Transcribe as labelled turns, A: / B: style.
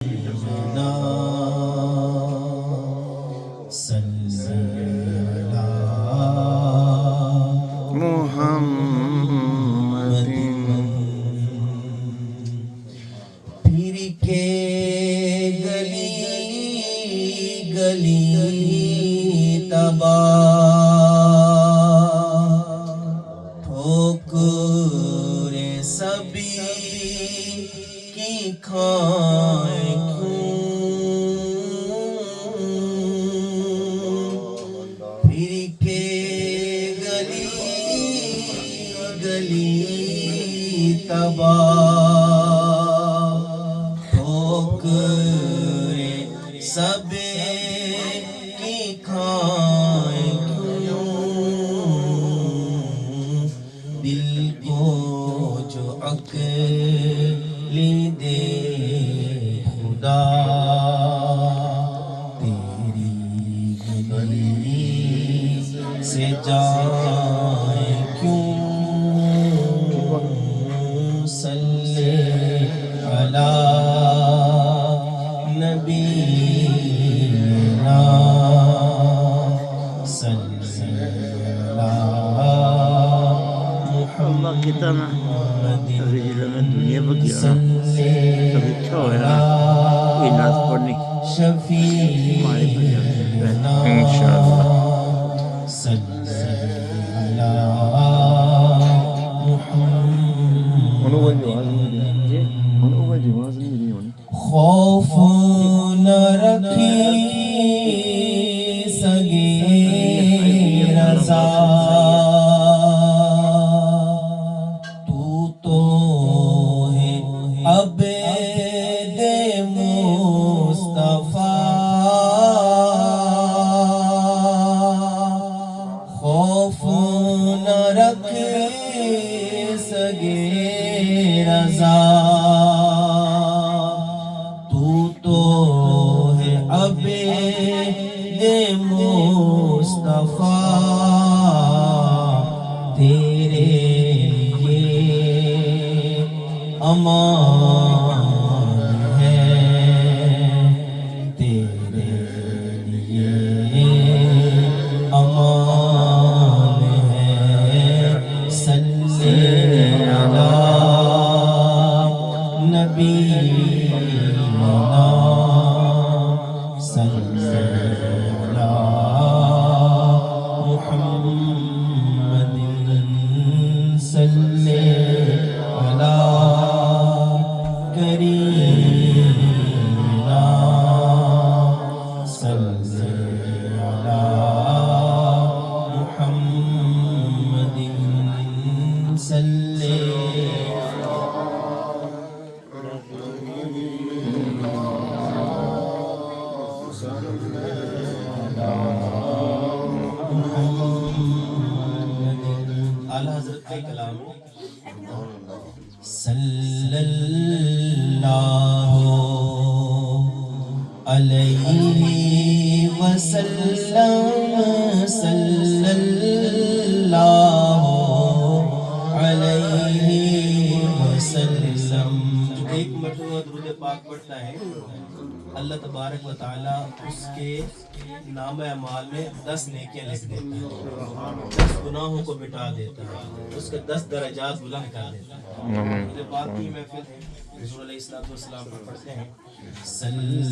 A: پھر کے گلی گلی تباہ ٹھوکر سبھی کی کھائیں پھر کے گلی گلی تباہ ٹھوکر سب کی کھائیں دل کو جو عقل دے خدا تیری گلی سے جائیں کیوں صلی علی نبینا صلی
B: اللہ کہتا نا رجل میں دنیا پر کیا تب اچھا ہویا یہ ناز پڑھنی ہمارے
A: شفیعنا
B: انشاءاللہ
A: صلی علی خوف نہ رکھی سگے رضا تو ہے عبد مصطفیٰ خوف نہ رکھ سگے رضا عبد مصطفیٰ تیرے لیے امان ہے تیرے لیے امان ہے صلی علی نبینا صلی علی محمد صلی علی کریمنا صلی علی محمد صلی اعلیٰ حضرت کا کلام صلی اللہ علیہ وسلم صلی اللہ علیہ وسلم جو ایک مرتبہ درود پاک پڑھتا ہے اللہ تبارک و تعالی اس کے نام اعمال میں 10 نیکیاں لکھ دیتا ہے 10 گناہوں کو مٹا دیتا ہے اس کے 10 درجات بلند کر دیتا ہے درود پاک کی محفل ہے حضور علیہ الصلوۃ والسلام پڑھتے ہیں صلی